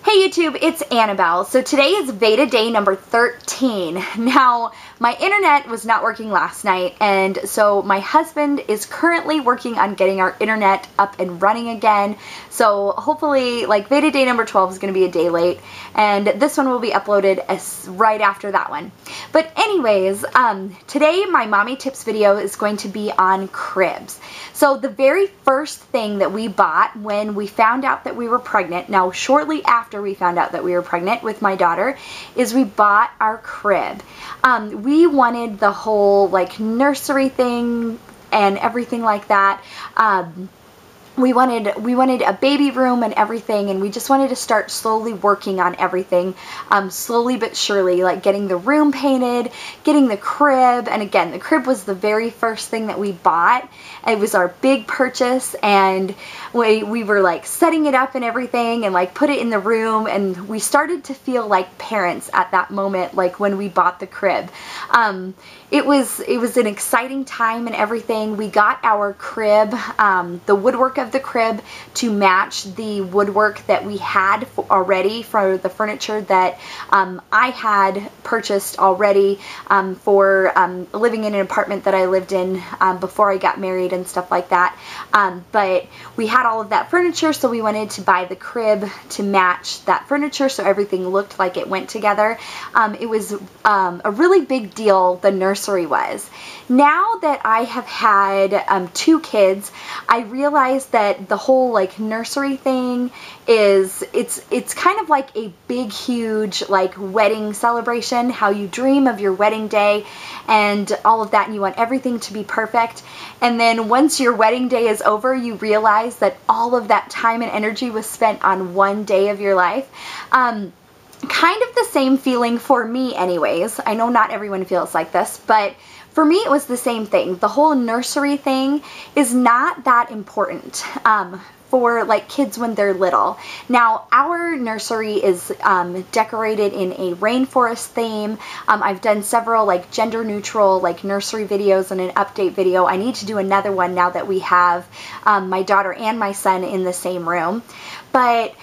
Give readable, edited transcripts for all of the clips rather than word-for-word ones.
Hey YouTube, it's Annabelle. So today is Veda day number 13. Now, my internet was not working last night, and so my husband is currently working on getting our internet up and running again. So hopefully, like, Veda day number 12 is going to be a day late, and this one will be uploaded right after that one. But anyways, today my Mommy Tips video is going to be on cribs. So the very first thing that we bought when we found out that we were pregnant, now shortly after we found out that we were pregnant with my daughter, is we bought our crib. We wanted the whole like nursery thing and everything like that. We wanted a baby room and everything, and we just wanted to start slowly working on everything, slowly but surely, like getting the room painted, getting the crib. And again, the crib was the very first thing that we bought. It was our big purchase, and we were like setting it up and everything and like put it in the room, and we started to feel like parents at that moment, like when we bought the crib. It was an exciting time and everything. We got our crib, the woodwork of the crib, to match the woodwork that we had already for the furniture that I had purchased already for living in an apartment that I lived in before I got married and stuff like that. But we had all of that furniture, so we wanted to buy the crib to match that furniture so everything looked like it went together. It was a really big deal, the nursery was. Now that I have had 2 kids, I realized that the whole like nursery thing is, it's kind of like a big huge like wedding celebration, how you dream of your wedding day and all of that, and you want everything to be perfect. And then once your wedding day is over, you realize that all of that time and energy was spent on one day of your life. Kind of the same feeling for me anyways. I know not everyone feels like this, but for me it was the same thing. The whole nursery thing is not that important for like kids when they're little. Now our nursery is decorated in a rainforest theme. I've done several like gender neutral like nursery videos and an update video. I need to do another one now that we have my daughter and my son in the same room. But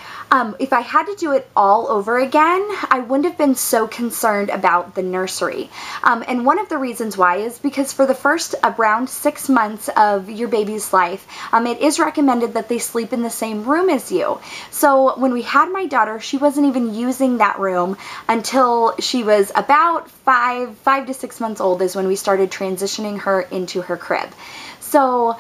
if I had to do it all over again, I wouldn't have been so concerned about the nursery. And one of the reasons why is because for the first around 6 months of your baby's life, it is recommended that they sleep in the same room as you. So when we had my daughter, she wasn't even using that room until she was about 5 to 6 months old is when we started transitioning her into her crib. So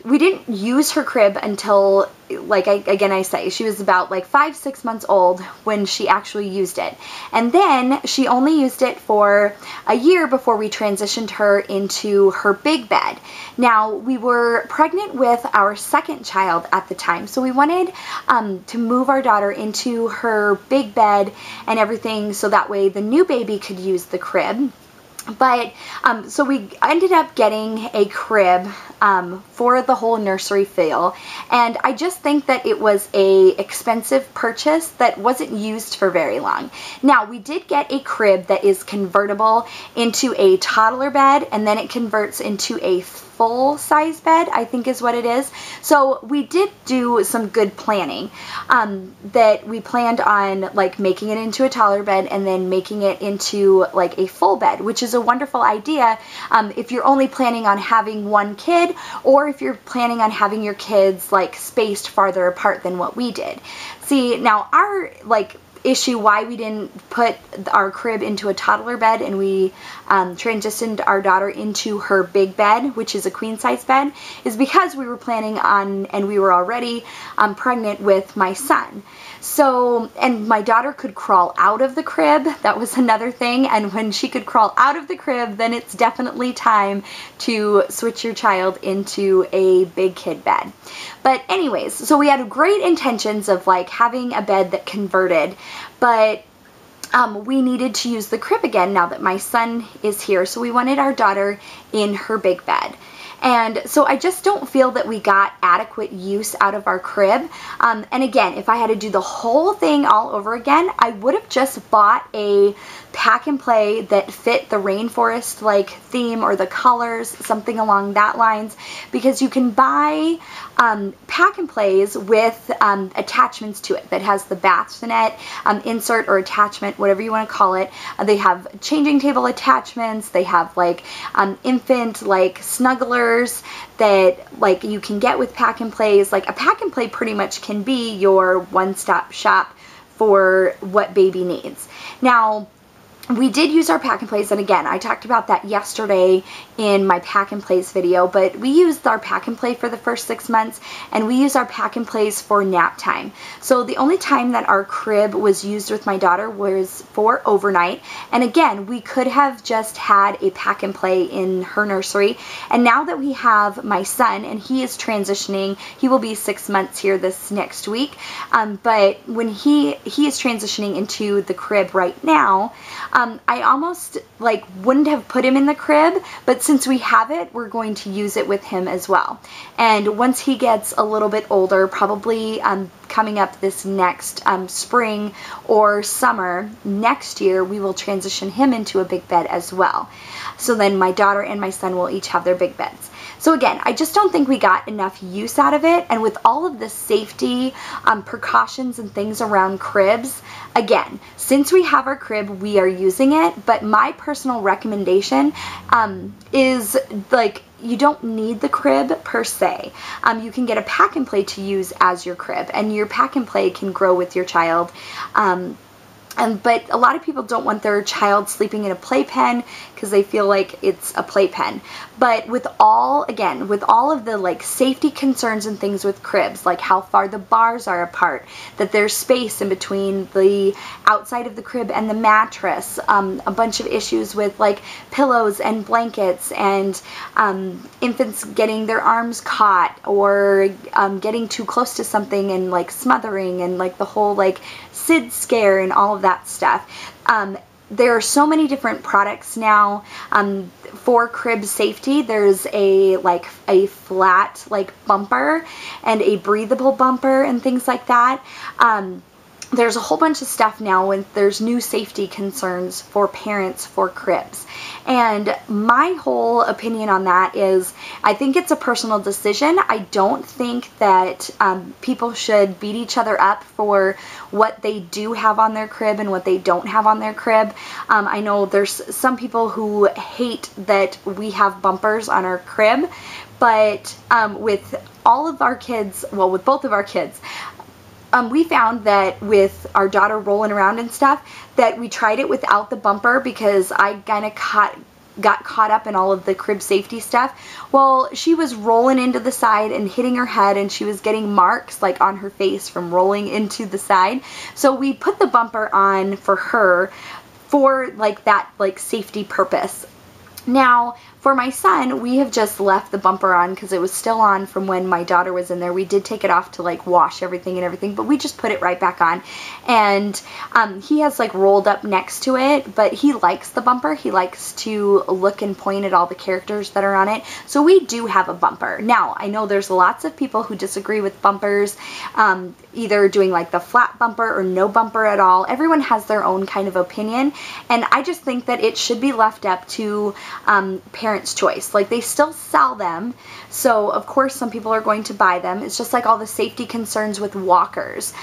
we didn't use her crib until, like I say, she was about like 5-6 months old when she actually used it. And then she only used it for a year before we transitioned her into her big bed. Now, we were pregnant with our second child at the time, so we wanted to move our daughter into her big bed and everything so that way the new baby could use the crib. But, so we ended up getting a crib for the whole nursery feel, and I just think that it was a expensive purchase that wasn't used for very long. Now, we did get a crib that is convertible into a toddler bed, and then it converts into a full-size bed, I think is what it is. So we did do some good planning, that we planned on like making it into a toddler bed and then making it into like a full bed, which is a wonderful idea if you're only planning on having one kid, or if you're planning on having your kids like spaced farther apart than what we did. See, now our like issue why we didn't put our crib into a toddler bed and we transitioned our daughter into her big bed, which is a queen size bed, is because we were planning on, and we were already pregnant with my son. So, and my daughter could crawl out of the crib. That was another thing. And when she could crawl out of the crib, then it's definitely time to switch your child into a big kid bed. But anyways, so we had great intentions of like having a bed that converted, but we needed to use the crib again now that my son is here. So we wanted our daughter in her big bed. And so I just don't feel that we got adequate use out of our crib. And again, if I had to do the whole thing all over again, I would have just bought a pack and play that fit the rainforest like theme or the colors, something along that lines, because you can buy pack and plays with attachments to it that has the bassinet insert or attachment, whatever you want to call it. They have changing table attachments. They have like infant like snugglers that like you can get with pack and plays. Like a pack and play pretty much can be your one-stop shop for what baby needs. Now, we did use our pack and plays, and again, I talked about that yesterday in my pack and plays video, but we used our pack and play for the first 6 months, and we used our pack and plays for nap time. So the only time that our crib was used with my daughter was for overnight, and again, we could have just had a pack and play in her nursery, and now that we have my son, and he is transitioning, he will be 6 months here this next week, but when he is transitioning into the crib right now, I almost like wouldn't have put him in the crib, but since we have it, we're going to use it with him as well. And once he gets a little bit older, probably coming up this next spring or summer next year, we will transition him into a big bed as well. So then my daughter and my son will each have their big beds. So again, I just don't think we got enough use out of it, and with all of the safety precautions and things around cribs, again, since we have our crib, we are using it, but my personal recommendation is like, you don't need the crib per se. You can get a pack and play to use as your crib, and your pack and play can grow with your child. But a lot of people don't want their child sleeping in a playpen because they feel like it's a playpen. But with all of the like safety concerns and things with cribs, like how far the bars are apart, that there's space in between the outside of the crib and the mattress, a bunch of issues with like pillows and blankets, and infants getting their arms caught or getting too close to something and like smothering, and like the whole like SID scare and all of that stuff. There are so many different products now for crib safety. There's a flat like bumper and a breathable bumper and things like that. There's a whole bunch of stuff now when there's new safety concerns for parents for cribs. And my whole opinion on that is, I think it's a personal decision. I don't think that people should beat each other up for what they do have on their crib and what they don't have on their crib. I know there's some people who hate that we have bumpers on our crib, but with all of our kids, well, with both of our kids, we found that with our daughter rolling around and stuff, that we tried it without the bumper because I kind of got caught up in all of the crib safety stuff. Well, she was rolling into the side and hitting her head, and she was getting marks like on her face from rolling into the side. So we put the bumper on for her for like that like safety purpose. Now, for my son, we have just left the bumper on because it was still on from when my daughter was in there. We did take it off to like wash everything, but we just put it right back on. And he has like rolled up next to it, but he likes the bumper. He likes to look and point at all the characters that are on it. So we do have a bumper. Now, I know there's lots of people who disagree with bumpers, either doing like the flat bumper or no bumper at all. Everyone has their own kind of opinion, and I just think that it should be left up to parents' choice. Like, they still sell them, so of course some people are going to buy them. It's just like all the safety concerns with walkers.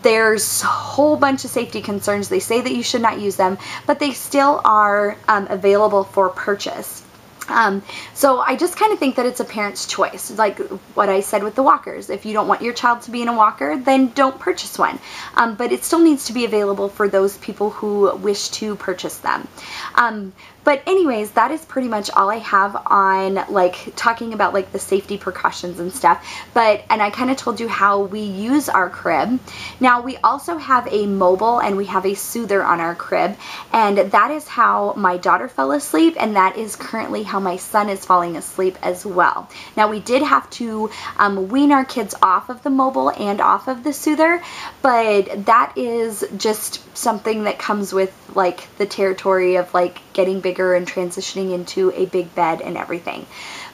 There's a whole bunch of safety concerns. They say that you should not use them, but they still are available for purchase. So I just kind of think that it's a parent's choice, like what I said with the walkers. If you don't want your child to be in a walker, then don't purchase one. But it still needs to be available for those people who wish to purchase them. But anyways, that is pretty much all I have on like talking about like the safety precautions and stuff. And I kind of told you how we use our crib. Now, we also have a mobile and we have a soother on our crib, and that is how my daughter fell asleep, and that is currently how my son is falling asleep as well. Now, we did have to wean our kids off of the mobile and off of the soother, but that is just something that comes with like the territory of like getting bigger bigger and transitioning into a big bed and everything.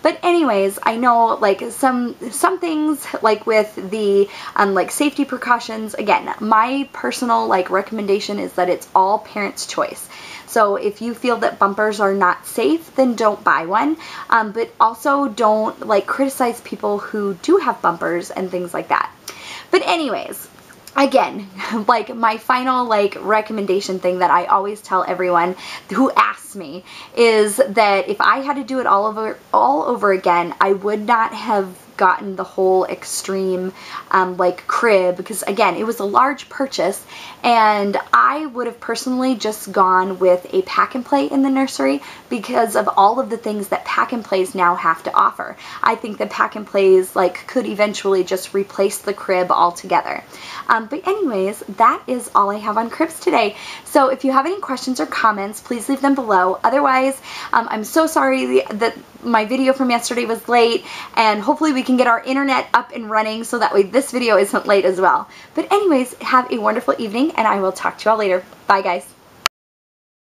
But anyways, I know like some things like with the like safety precautions, again, my personal like recommendation is that it's all parents' choice. So if you feel that bumpers are not safe, then don't buy one. But also don't like criticize people who do have bumpers and things like that. But anyways, again, like my final like recommendation thing that I always tell everyone who asks me is that if I had to do it all over again, I would not have gotten the whole extreme like crib, because again, it was a large purchase, and I would have personally just gone with a pack and play in the nursery because of all of the things that pack and plays now have to offer. I think that pack and plays like could eventually just replace the crib altogether. But anyways, that is all I have on cribs today. So if you have any questions or comments, please leave them below. Otherwise, I'm so sorry that my video from yesterday was late, and hopefully we can get our internet up and running so that way this video isn't late as well. But anyways, have a wonderful evening, and I will talk to you all later. Bye guys.